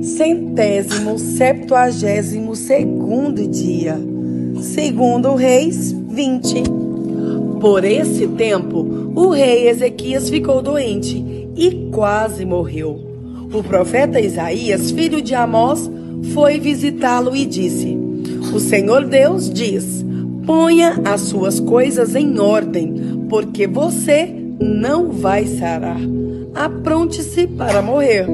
172º dia, segundo Reis 20. Por esse tempo, o rei Ezequias ficou doente e quase morreu. O profeta Isaías, filho de Amós, foi visitá-lo e disse: O Senhor Deus diz: ponha as suas coisas em ordem, porque você não vai sarar. Apronte-se para morrer.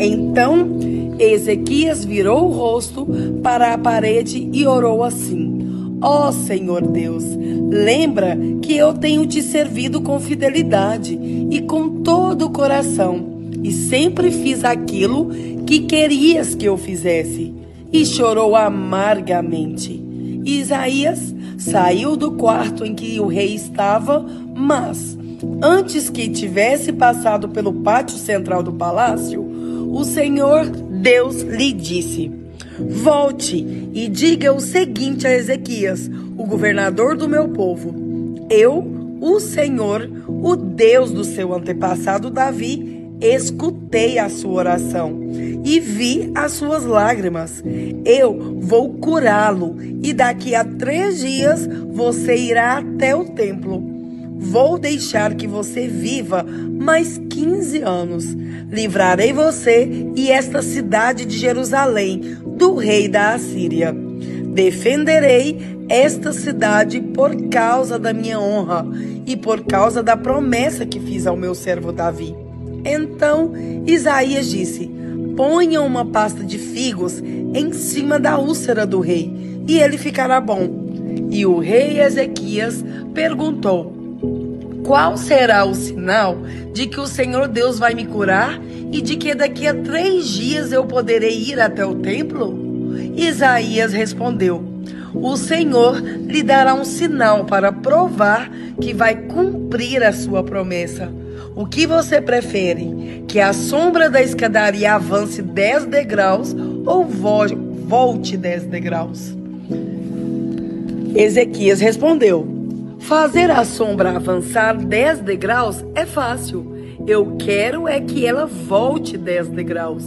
Então Ezequias virou o rosto para a parede e orou assim: Ó Senhor Deus, lembra que eu tenho te servido com fidelidade e com todo o coração, e sempre fiz aquilo que querias que eu fizesse. E chorou amargamente. Isaías saiu do quarto em que o rei estava, mas antes que tivesse passado pelo pátio central do palácio, o Senhor Deus lhe disse: volte e diga o seguinte a Ezequias, o governador do meu povo: eu, o Senhor, o Deus do seu antepassado Davi, escutei a sua oração e vi as suas lágrimas. Eu vou curá-lo e daqui a 3 dias você irá até o templo. Vou deixar que você viva mais 15 anos. Livrarei você e esta cidade de Jerusalém do rei da Assíria. Defenderei esta cidade por causa da minha honra e por causa da promessa que fiz ao meu servo Davi. Então Isaías disse: ponha uma pasta de figos em cima da úlcera do rei, e ele ficará bom. E o rei Ezequias perguntou: qual será o sinal de que o Senhor Deus vai me curar e de que daqui a 3 dias eu poderei ir até o templo? Isaías respondeu: o Senhor lhe dará um sinal para provar que vai cumprir a sua promessa. O que você prefere? Que a sombra da escadaria avance 10 degraus ou volte 10 degraus? Ezequias respondeu: fazer a sombra avançar 10 degraus é fácil. Eu quero é que ela volte 10 degraus.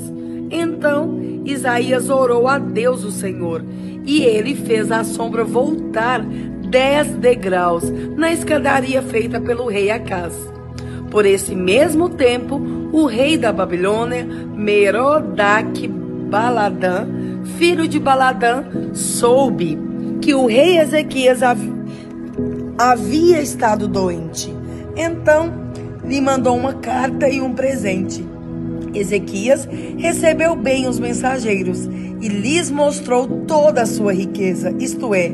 Então Isaías orou a Deus o Senhor, e ele fez a sombra voltar 10 degraus na escadaria feita pelo rei Acaz. Por esse mesmo tempo, o rei da Babilônia, Merodach-Baladã, filho de Baladã, soube que o rei Ezequias havia estado doente. Então lhe mandou uma carta e um presente. Ezequias recebeu bem os mensageiros e lhes mostrou toda a sua riqueza, isto é,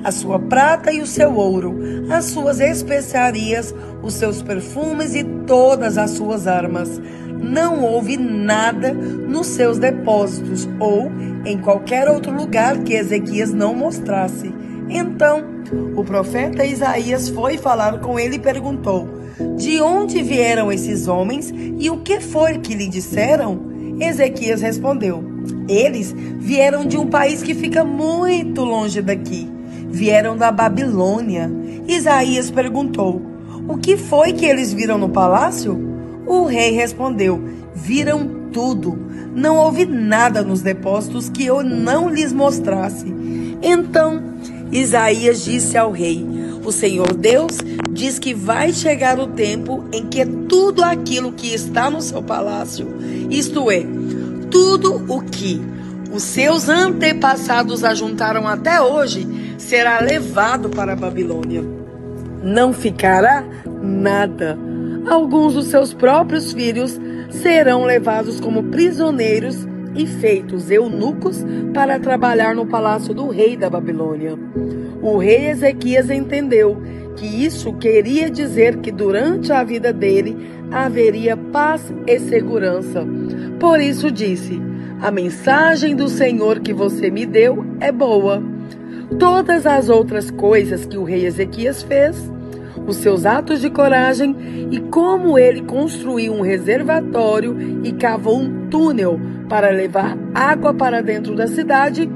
a sua prata e o seu ouro, as suas especiarias, os seus perfumes e todas as suas armas. Não houve nada nos seus depósitos ou em qualquer outro lugar que Ezequias não mostrasse. Então o profeta Isaías foi falar com ele e perguntou: de onde vieram esses homens e o que foi que lhe disseram? Ezequias respondeu: eles vieram de um país que fica muito longe daqui. Vieram da Babilônia. Isaías perguntou: o que foi que eles viram no palácio? O rei respondeu: viram tudo. Não houve nada nos depósitos que eu não lhes mostrasse. Então Isaías disse ao rei: o Senhor Deus diz que vai chegar o tempo em que tudo aquilo que está no seu palácio, isto é, tudo o que os seus antepassados ajuntaram até hoje, será levado para a Babilônia. Não ficará nada. Alguns dos seus próprios filhos serão levados como prisioneiros e feitos eunucos para trabalhar no palácio do rei da Babilônia. O rei Ezequias entendeu que isso queria dizer que durante a vida dele haveria paz e segurança. Por isso disse: a mensagem do Senhor que você me deu é boa. Todas as outras coisas que o rei Ezequias fez, os seus atos de coragem e como ele construiu um reservatório e cavou um túnel para levar água para dentro da cidade,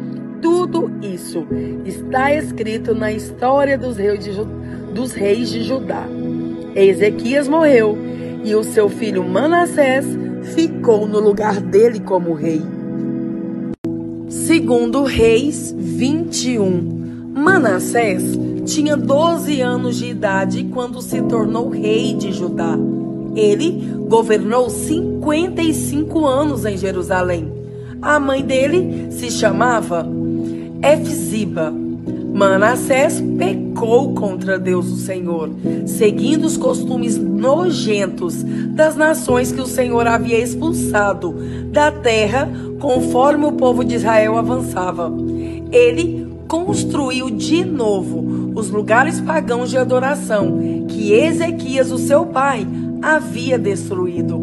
tudo isso está escrito na história dos reis de Judá. Ezequias morreu e o seu filho Manassés ficou no lugar dele como rei. Segundo Reis 21. Manassés tinha 12 anos de idade quando se tornou rei de Judá. Ele governou 55 anos em Jerusalém. A mãe dele se chamava Efziba. Manassés pecou contra Deus o Senhor, seguindo os costumes nojentos das nações que o Senhor havia expulsado da terra conforme o povo de Israel avançava. Ele construiu de novo os lugares pagãos de adoração que Ezequias, o seu pai, havia destruído.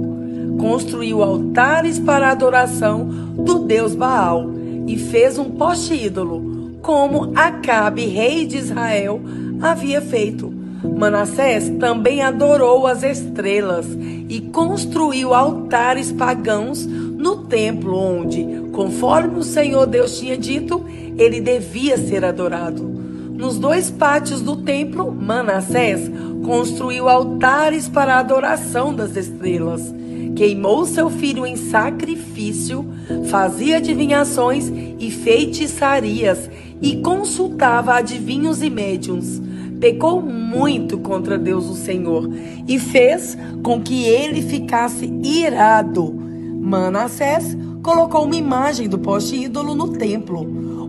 Construiu altares para a adoração do deus Baal e fez um poste ídolo, como Acabe, rei de Israel, havia feito. Manassés também adorou as estrelas e construiu altares pagãos no templo onde, conforme o Senhor Deus tinha dito, ele devia ser adorado. Nos 2 pátios do templo, Manassés construiu altares para a adoração das estrelas. Queimou seu filho em sacrifício, fazia adivinhações e feitiçarias e consultava adivinhos e médiuns. Pecou muito contra Deus o Senhor e fez com que ele ficasse irado. Manassés colocou uma imagem do poste ídolo no templo,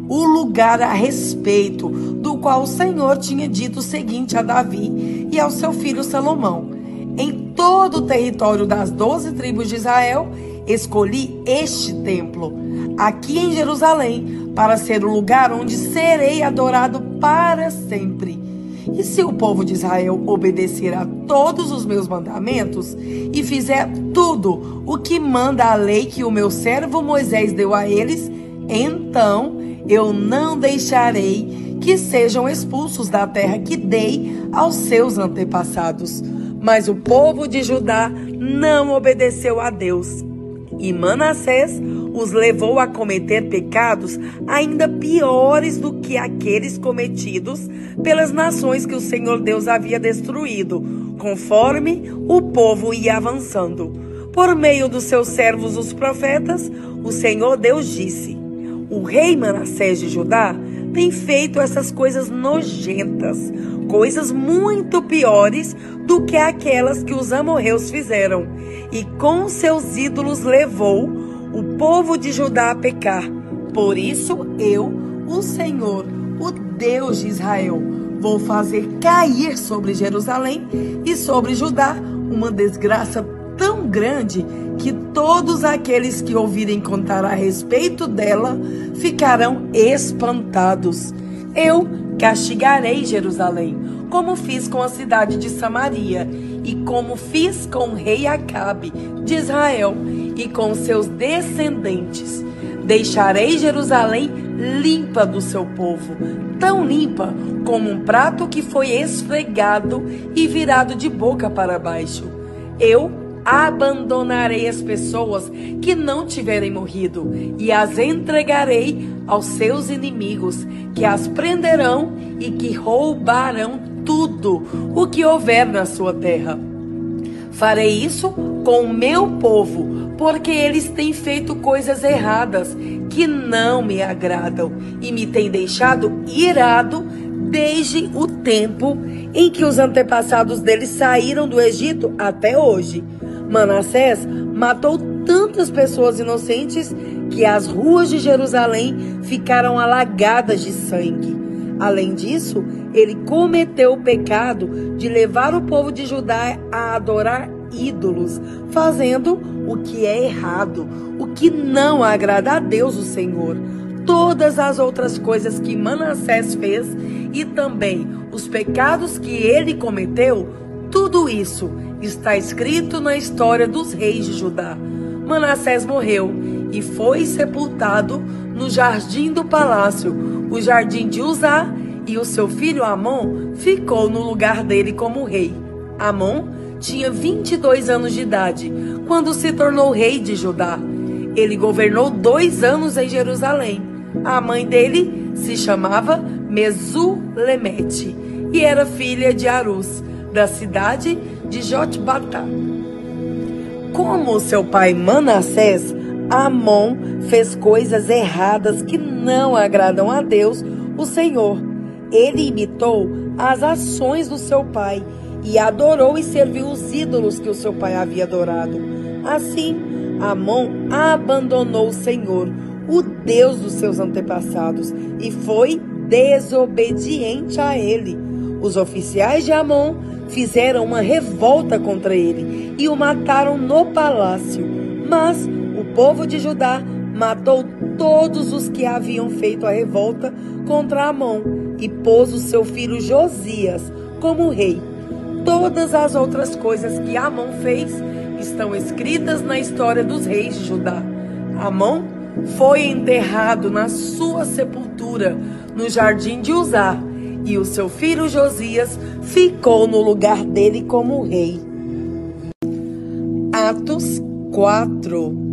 o lugar a respeito do qual o Senhor tinha dito o seguinte a Davi e ao seu filho Salomão: em todo o território das 12 tribos de Israel, escolhi este templo, aqui em Jerusalém, para ser o lugar onde serei adorado para sempre. E se o povo de Israel obedecer a todos os meus mandamentos e fizer tudo o que manda a lei que o meu servo Moisés deu a eles, então eu não deixarei que sejam expulsos da terra que dei aos seus antepassados. Mas o povo de Judá não obedeceu a Deus. E Manassés os levou a cometer pecados ainda piores do que aqueles cometidos pelas nações que o Senhor Deus havia destruído, conforme o povo ia avançando. Por meio dos seus servos, os profetas, o Senhor Deus disse: o rei Manassés de Judá tem feito essas coisas nojentas, coisas muito piores do que aquelas que os amorreus fizeram, e com seus ídolos levou o povo de Judá a pecar. Por isso eu, o Senhor, o Deus de Israel, vou fazer cair sobre Jerusalém e sobre Judá uma desgraça tão grande que todos aqueles que ouvirem contar a respeito dela ficarão espantados. Eu castigarei Jerusalém, como fiz com a cidade de Samaria, e como fiz com o rei Acabe de Israel e com seus descendentes. Deixarei Jerusalém limpa do seu povo, tão limpa como um prato que foi esfregado e virado de boca para baixo. Eu abandonarei as pessoas que não tiverem morrido e as entregarei aos seus inimigos, que as prenderão e que roubarão tudo o que houver na sua terra. Farei isso com o meu povo, porque eles têm feito coisas erradas que não me agradam e me têm deixado irado desde o tempo em que os antepassados deles saíram do Egito até hoje. Manassés matou tantas pessoas inocentes que as ruas de Jerusalém ficaram alagadas de sangue. Além disso, ele cometeu o pecado de levar o povo de Judá a adorar ídolos, fazendo o que é errado, o que não agrada a Deus o Senhor. Todas as outras coisas que Manassés fez e também os pecados que ele cometeu, tudo isso está escrito na história dos reis de Judá. Manassés morreu e foi sepultado no jardim do palácio, o jardim de Uzá, e o seu filho Amon ficou no lugar dele como rei. Amon tinha 22 anos de idade quando se tornou rei de Judá. Ele governou 2 anos em Jerusalém. A mãe dele se chamava Mesulemete e era filha de Arus, da cidade de Jotbatá. Como seu pai Manassés Amon fez coisas erradas que não agradam a Deus, o Senhor. Ele imitou as ações do seu pai e adorou e serviu os ídolos que o seu pai havia adorado. Assim, Amon abandonou o Senhor, o Deus dos seus antepassados, e foi desobediente a ele. Os oficiais de Amon fizeram uma revolta contra ele e o mataram no palácio. Mas o povo de Judá matou todos os que haviam feito a revolta contra Amon e pôs o seu filho Josias como rei. Todas as outras coisas que Amon fez estão escritas na história dos reis de Judá. Amon foi enterrado na sua sepultura no jardim de Uzá, e o seu filho Josias ficou no lugar dele como rei. Atos 4.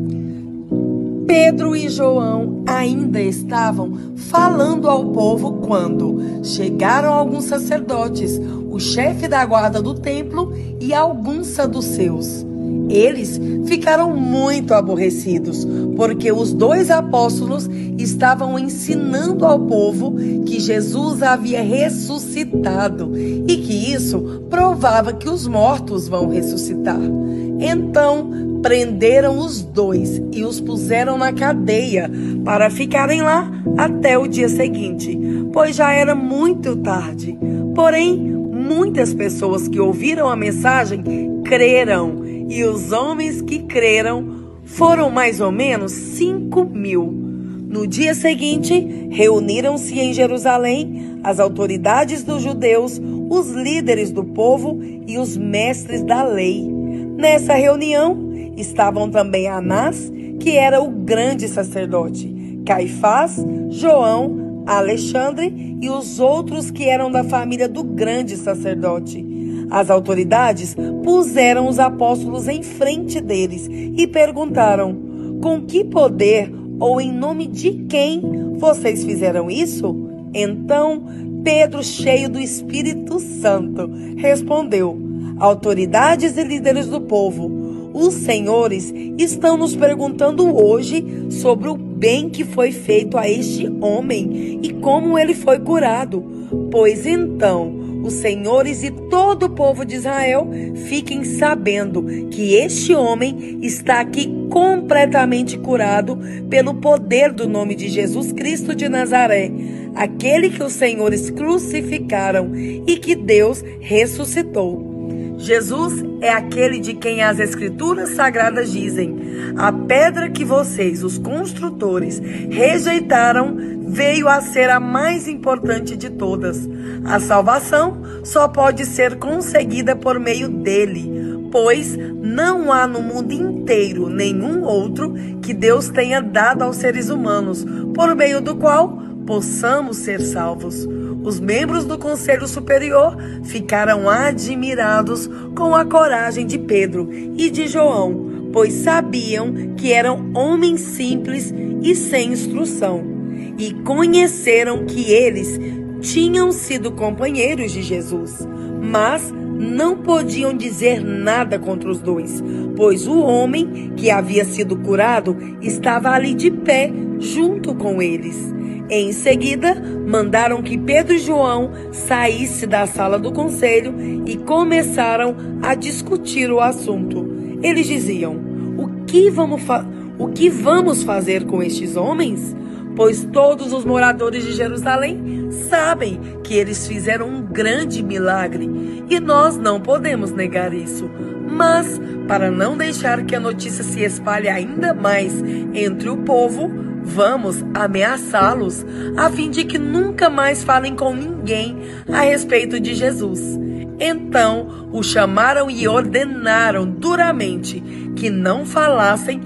Pedro e João ainda estavam falando ao povo quando chegaram alguns sacerdotes, o chefe da guarda do templo e alguns saduceus. Eles ficaram muito aborrecidos, porque os 2 apóstolos estavam ensinando ao povo que Jesus havia ressuscitado e que isso provava que os mortos vão ressuscitar. Então, prenderam os 2 e os puseram na cadeia para ficarem lá até o dia seguinte, pois já era muito tarde. Porém, muitas pessoas que ouviram a mensagem creram, e os homens que creram foram mais ou menos 5.000. No dia seguinte, reuniram-se em Jerusalém as autoridades dos judeus, os líderes do povo e os mestres da lei. Nessa reunião estavam também Anás, que era o grande sacerdote, Caifás, João, Alexandre e os outros que eram da família do grande sacerdote. As autoridades puseram os apóstolos em frente deles e perguntaram: com que poder ou em nome de quem vocês fizeram isso? Então Pedro, cheio do Espírito Santo, respondeu: autoridades e líderes do povo, os senhores estão nos perguntando hoje sobre o bem que foi feito a este homem e como ele foi curado. Pois então, os senhores e todo o povo de Israel fiquem sabendo que este homem está aqui completamente curado pelo poder do nome de Jesus Cristo de Nazaré, aquele que os senhores crucificaram e que Deus ressuscitou. Jesus é aquele de quem as Escrituras Sagradas dizem: a pedra que vocês, os construtores, rejeitaram, veio a ser a mais importante de todas. A salvação só pode ser conseguida por meio dele, pois não há no mundo inteiro nenhum outro que Deus tenha dado aos seres humanos, por meio do qual possamos ser salvos. Os membros do Conselho Superior ficaram admirados com a coragem de Pedro e de João, pois sabiam que eram homens simples e sem instrução, e conheceram que eles tinham sido companheiros de Jesus, mas não podiam dizer nada contra os 2, pois o homem que havia sido curado estava ali de pé junto com eles. Em seguida, mandaram que Pedro e João saíssem da sala do conselho e começaram a discutir o assunto. Eles diziam: o que vamos fazer com estes homens? Pois todos os moradores de Jerusalém sabem que eles fizeram um grande milagre e nós não podemos negar isso. Mas, para não deixar que a notícia se espalhe ainda mais entre o povo, vamos ameaçá-los, a fim de que nunca mais falem com ninguém a respeito de Jesus. Então o chamaram e ordenaram duramente que não falassem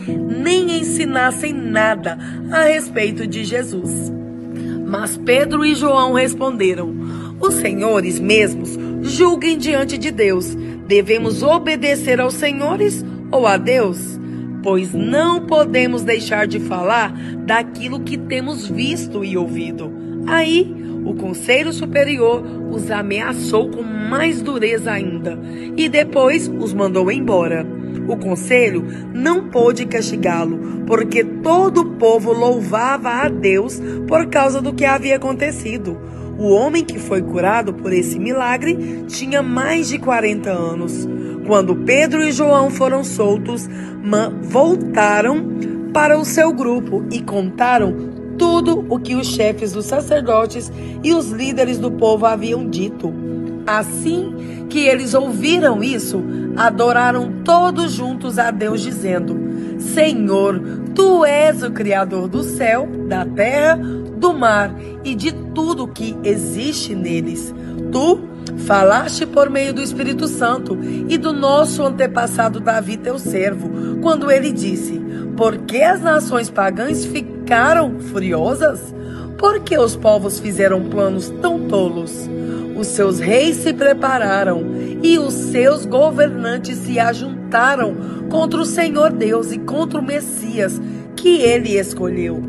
nem ensinassem nada a respeito de Jesus. Mas Pedro e João responderam: os senhores mesmos julguem diante de Deus. Devemos obedecer aos senhores ou a Deus? Pois não podemos deixar de falar daquilo que temos visto e ouvido. Aí, o Conselho Superior os ameaçou com mais dureza ainda e depois os mandou embora. O conselho não pôde castigá-lo, porque todo o povo louvava a Deus por causa do que havia acontecido. O homem que foi curado por esse milagre tinha mais de 40 anos. Quando Pedro e João foram soltos, voltaram para o seu grupo e contaram tudo o que os chefes dos sacerdotes e os líderes do povo haviam dito. Assim que eles ouviram isso, adoraram todos juntos a Deus, dizendo: Senhor, Tu és o Criador do céu, da terra, do mar e de tudo que existe neles. Tu falaste por meio do Espírito Santo e do nosso antepassado Davi, teu servo, quando ele disse: Por que as nações pagãs ficaram furiosas? Por que os povos fizeram planos tão tolos? Os seus reis se prepararam e os seus governantes se ajuntaram contra o Senhor Deus e contra o Messias que ele escolheu.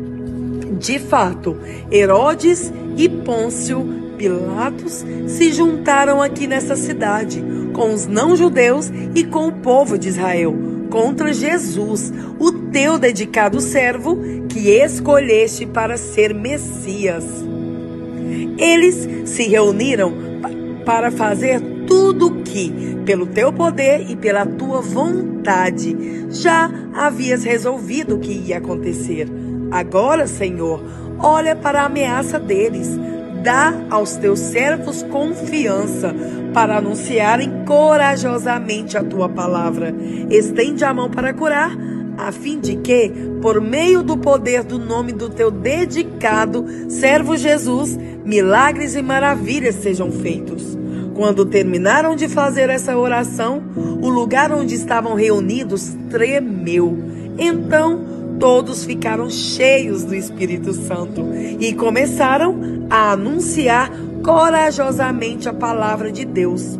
De fato, Herodes e Pôncio Pilatos se juntaram aqui nessa cidade com os não-judeus e com o povo de Israel contra Jesus, o teu dedicado servo que escolheste para ser Messias. Eles se reuniram para fazer tudo o que, pelo teu poder e pela tua vontade, já havias resolvido que ia acontecer. Agora, Senhor, olha para a ameaça deles. Dá aos teus servos confiança para anunciarem corajosamente a tua palavra. Estende a mão para curar, a fim de que, por meio do poder do nome do teu dedicado servo Jesus, milagres e maravilhas sejam feitos. Quando terminaram de fazer essa oração, o lugar onde estavam reunidos tremeu. Então, todos ficaram cheios do Espírito Santo e começaram a anunciar corajosamente a palavra de Deus.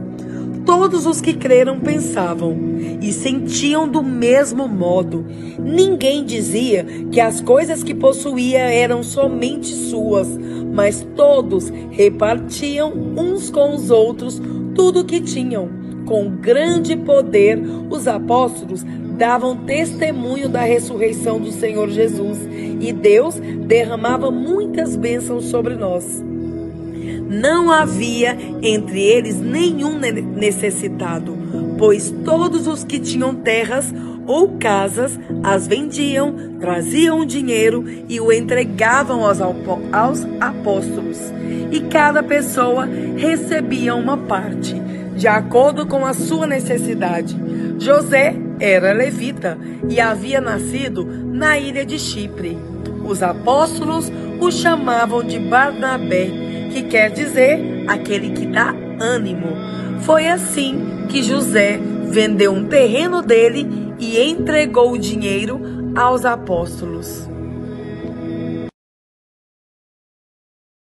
Todos os que creram pensavam e sentiam do mesmo modo. Ninguém dizia que as coisas que possuía eram somente suas, mas todos repartiam uns com os outros tudo o que tinham. Com grande poder, os apóstolos davam testemunho da ressurreição do Senhor Jesus, e Deus derramava muitas bênçãos sobre nós. Não havia entre eles nenhum necessitado, pois todos os que tinham terras ou casas as vendiam, traziam o dinheiro e o entregavam aos apóstolos. E cada pessoa recebia uma parte, de acordo com a sua necessidade. José era levita e havia nascido na ilha de Chipre. Os apóstolos o chamavam de Barnabé, que quer dizer aquele que dá ânimo. Foi assim que José vendeu um terreno dele e entregou o dinheiro aos apóstolos.